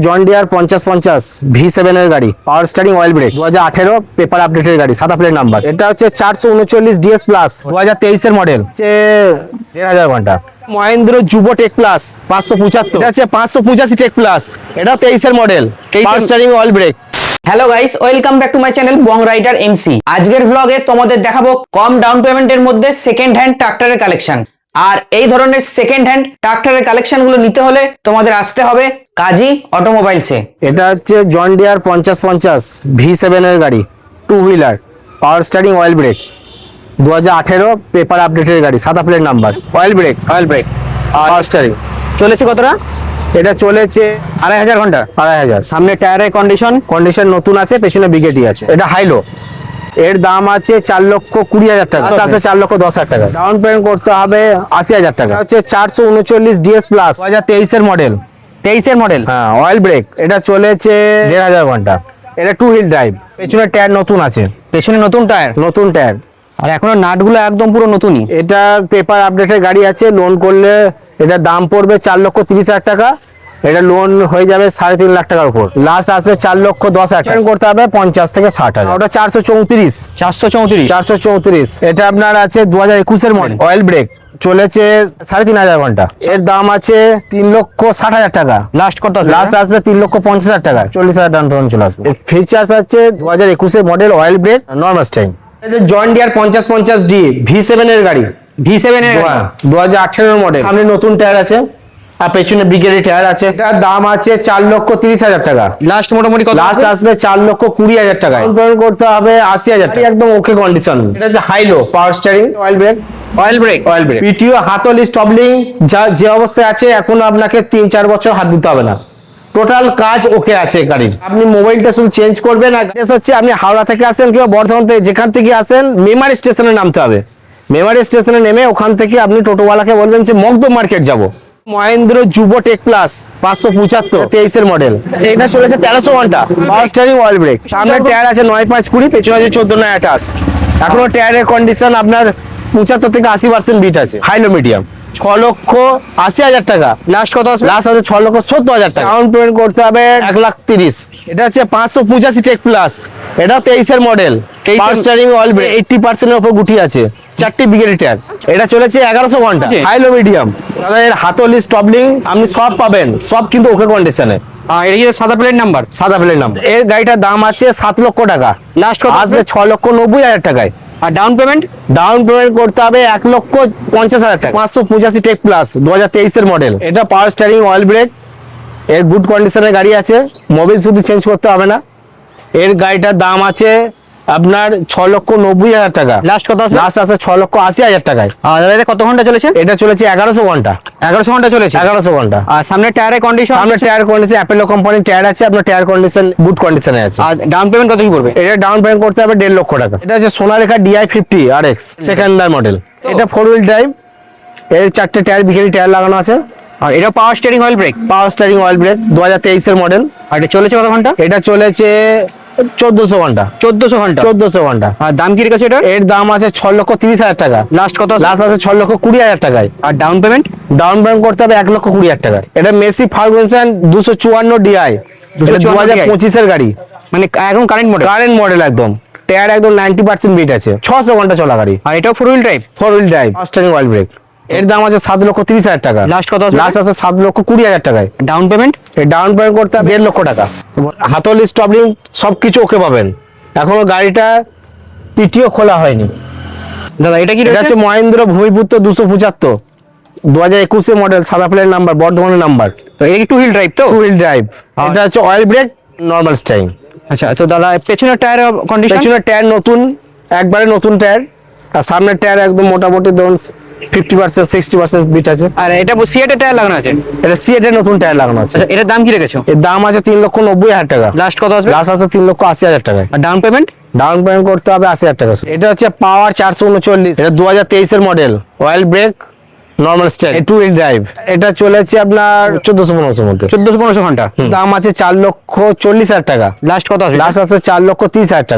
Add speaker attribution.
Speaker 1: John Deere 5050 V7 এর গাড়ি, পাওয়ার steering, oil brake, 2018 paper আপডেটের গাড়ি, সাদা প্লেট নাম্বার। এটা হচ্ছে 439 DS প্লাস 2023 এর মডেল, হচ্ছে 1500 ঘন্টা। মহেন্দ্র যুবো টেক প্লাস 575, এটা হচ্ছে 585 টেক প্লাস, এটা 23 এর model, power steering, oil brake.
Speaker 2: Hello guys, welcome back to my channel Bong rider MC. আজকের ভ্লগে তোমাদের দেখাবো কম ডাউন পেমেন্টের মধ্যে সেকেন্ড হ্যান্ড ট্রাক্টরের কালেকশন। আর এই ধরনের সেকেন্ড হ্যান্ড ট্রাক্টরের কালেকশন গুলো নিতে হলে তোমাদের আসতে হবে কাজী অটোমোবাইলসে।
Speaker 1: এটা হচ্ছে জন ডিয়ার 5050 V7 এর গাড়ি, two wheeler, power steering, oil brake, 2018 paper আপডেটের গাড়ি, সাদা plate number, oil brake, power steering.
Speaker 2: চলেছে কতটা?
Speaker 1: এটা চলেছে
Speaker 2: 2500 ঘন্টা।
Speaker 1: 2500।
Speaker 2: সামনে টায়ারের
Speaker 1: কন্ডিশন নতুন আছে, পেছনে বিগেটি আছে। এটা হাইলো, এর দাম আছে 4,20,000 টাকা, আসবে 4,10,000 টাকা। ডাউন পেমেন্ট করতে হবে 80,000 টাকা। হচ্ছে 439 DS প্লাস 2023 এর মডেল,
Speaker 2: 23 এর মডেল।
Speaker 1: হ্যাঁ, অয়েল ব্রেক। এটা চলেছে 1500 ঘন্টা। এটা টু হুইল ড্রাইভ, পেছনে টায়ার নতুন আছে,
Speaker 2: পেছনে নতুন
Speaker 1: টায়ার।
Speaker 2: আর এখনো নাটগুলো একদম পুরো নতুনই।
Speaker 1: এটা পেপার আপডেটের গাড়ি আছে, লোন করলে এটা দাম পড়বে 4,30,000 টাকা। এটা লোন হয়ে যাবে 3.5 লাখ টাকার উপর, লাস্ট আসবে 4,10,000 টাকা। করতে হবে 50 থেকে 60,000। ওটা 434। এটা আপনার আছে 2021 এর মডেল, অয়েল ব্রেক, চলেছে 3,500 ঘন্টা। এর দাম আছে 3,60,000 টাকা।
Speaker 2: লাস্ট কত?
Speaker 1: লাস্ট আসবে 3,50,000 টাকা, 40,000 ডাউন পেমেন্ট চলে আসবে। ফিচার্স আছে 2021 এর model, oil brake, normal style. John Deere 5050D V7 এর গাড়ি,
Speaker 2: V7 এর
Speaker 1: 2018 মডেল। সামনে নতুন টায়ার আছে আর পেছনে বিগেরি টায়ার আছে। এটার দাম আছে 4,30,000 টাকা।
Speaker 2: লাস্ট মোটামুটি কত?
Speaker 1: লাস্ট আসবে 4,20,000 টাকা। ডাউন পেমেন্ট করতে হবে 80,000 টাকা। একদম ওকে কন্ডিশন। এটা হচ্ছে হাইলো, পাওয়ার স্টারিং, অয়েল ব্রেক, পিটিও, হাতল, স্টপলিং যে অবস্থায় আছে, এখন আপনাকে 3-4 বছর হাত দিতে হবে না। টোটাল কাজ ওকে আছে গাড়ির। আপনি মোবাইলটা শুধু চেঞ্জ করবেন। আর হচ্ছে আপনি হাওড়া থেকে আসেন কিংবা বর্ধমান থেকে, যেখান থেকে আসেন, মেমারি স্টেশনে নামতে হবে। মেমারি স্টেশনে নেমে ওখান থেকে আপনি টোটোওয়ালাকে বলবেন যে মগদম মার্কেট যাব। মহেন্দ্র যুবো টেক প্লাস 575, 23 এর মডেল। এটা চলেছে 1300 ঘন্টা, পাওয়ার স্টারিং, অয়েল ব্রেক। সামনে টায়ার আছে 9.5-20, পেছনে আছে 14.28। এখনো টায়ারের কন্ডিশন আপনার 75 থেকে 80% বিট আছে। হাইলো মিডিয়াম, 6,80,000 টাকা।
Speaker 2: লাস্ট কত?
Speaker 1: লাস্ট আছে 6,70,000 টাকা। ডাউন পেমেন্ট করতে হবে 1,30,000। এটা হচ্ছে 585 টেক প্লাস, এটা 23 এর model, power steering, oil break, 80% এর উপর গুটি আছে, 4টি বিগেরি টায়ার। এটা চলেছে 1100 ঘন্টা, হাইলো মিডিয়াম। দাদা এর হাতল, স্টপলিং আপনি সব পাবেন, সব কিন্তু ওকে কন্ডিশনে।
Speaker 2: এটা কি সাদা প্লেট নাম্বার?
Speaker 1: এর গাড়িটার দাম আছে 7 লক্ষ টাকা।
Speaker 2: লাস্ট কত
Speaker 1: আসবে 6,90,000 টাকায়।
Speaker 2: আর ডাউন পেমেন্ট
Speaker 1: করতে হবে 1,50,000 টাকা। 585 টেক প্লাস 2023 এর মডেল। এটা পাওয়ার স্টারিং, অয়েল ব্রেক, এর গুড কন্ডিশনের গাড়ি আছে। মোবিল শুধু চেঞ্জ করতে হবে না। এর গাড়িটার দাম আছে আপনার 6,90,000 টাকা।
Speaker 2: লাস্ট কত?
Speaker 1: লাস্ট আসবে 6,80,000 টাকায়।
Speaker 2: আর এটা কত ঘন্টা চলেছে?
Speaker 1: এটা চলেছে 1100 ঘন্টা।
Speaker 2: 1100 ঘন্টা চলেছে।
Speaker 1: 1100 ঘন্টা।
Speaker 2: আর সামনে টায়ারের কন্ডিশন?
Speaker 1: সামনে টায়ার কন্ডিশন অ্যাপেলো কোম্পানির টায়ার আছে, আপনার টায়ার কন্ডিশন গুড কন্ডিশনে আছে।
Speaker 2: আর ডাউন পেমেন্ট কত কি পড়বে?
Speaker 1: এটা ডাউন পেমেন্ট করতে হবে 1.5 লক্ষ টাকা। এটা হচ্ছে সোনালিকা DI50 RX, সেকেন্ডার মডেল। এটা 4 হুইল ড্রাইভ, এর 4টে টায়ার, বিগেরি টায়ার লাগানো আছে।
Speaker 2: আর এটা পাওয়ার স্টিয়ারিং, অয়েল ব্রেক,
Speaker 1: 2023 এর মডেল।
Speaker 2: আর এটা চলেছে কত ঘন্টা?
Speaker 1: এটা চলেছে 1,400 ঘন্টা।
Speaker 2: 1400 ঘন্টা। আর দাম কি রেখেছে এটা?
Speaker 1: এর দাম আছে 6,30,000 টাকা।
Speaker 2: লাস্ট কত?
Speaker 1: লাস্ট আছে 6,20,000 টাকায়।
Speaker 2: আর ডাউন পেমেন্ট
Speaker 1: করতে হবে 1,20,000 টাকা। এটা মেসি ফার্গুসন 254 DI, 2025 এর গাড়ি,
Speaker 2: মানে এখন কারেন্ট
Speaker 1: মডেল একদম। টায়ার একদম 90% বিট আছে, 600 ঘন্টা চলা গাড়ি।
Speaker 2: আর এটাও 4 wheel drive,
Speaker 1: steering, oil break. এর দাম আছে 7,30,000 টাকা।
Speaker 2: লাস্ট কত?
Speaker 1: লাস্ট আছে 7,20,000 টাকায়।
Speaker 2: ডাউন পেমেন্ট
Speaker 1: করতে হবে 1.5 লক্ষ টাকা। হাতল, স্টপলিং সবকিছু ওকে পাবেন। এখনো গাড়িটা পিটিও খোলা হয়নি।
Speaker 2: দাদা এটা কি
Speaker 1: এটা হচ্ছে মহেন্দ্র ভূমিপুত্র 275, 2021 এর মডেল, সাদা প্লেট নাম্বার, বর্ধমানের নাম্বার।
Speaker 2: এটা কি 2 হুইল ড্রাইভ? তো
Speaker 1: 2 হুইল ড্রাইভ। এটা হচ্ছে অয়েল ব্রেক, নর্মাল স্টাইল।
Speaker 2: আচ্ছা, তো দাদা পেছনের টায়ার কন্ডিশন?
Speaker 1: পেছনের টায়ার নতুন, একবারে নতুন টায়ার। আর সামনের টায়ার একদম মোটামুটি ধরুন 50% 60% বিট আছে।
Speaker 2: আর এটা সিএট এর টায়ার লাগানো আছে?
Speaker 1: এটা সিএট এর নতুন টায়ার লাগানো আছে।
Speaker 2: আচ্ছা, এটার দাম কি রেখেছো?
Speaker 1: এর দাম আছে 3,90,000 টাকা।
Speaker 2: লাস্ট কত আসবে?
Speaker 1: লাস্ট আছে 3,80,000 টাকায়।
Speaker 2: আর ডাউন পেমেন্ট
Speaker 1: করতে হবে 80,000 টাকা। এটা হচ্ছে পাওয়ার 439, এটা 2023 এর model, oil brake, normal style, 2 wheel drive. এটা চলেছে আপনার 1400-1500 মধ্যে,
Speaker 2: 1400-1500 ঘন্টা।
Speaker 1: দাম আছে 4,40,000 টাকা।
Speaker 2: লাস্ট কত আসবে?
Speaker 1: লাস্ট আসবে 4,30,000 টাকা।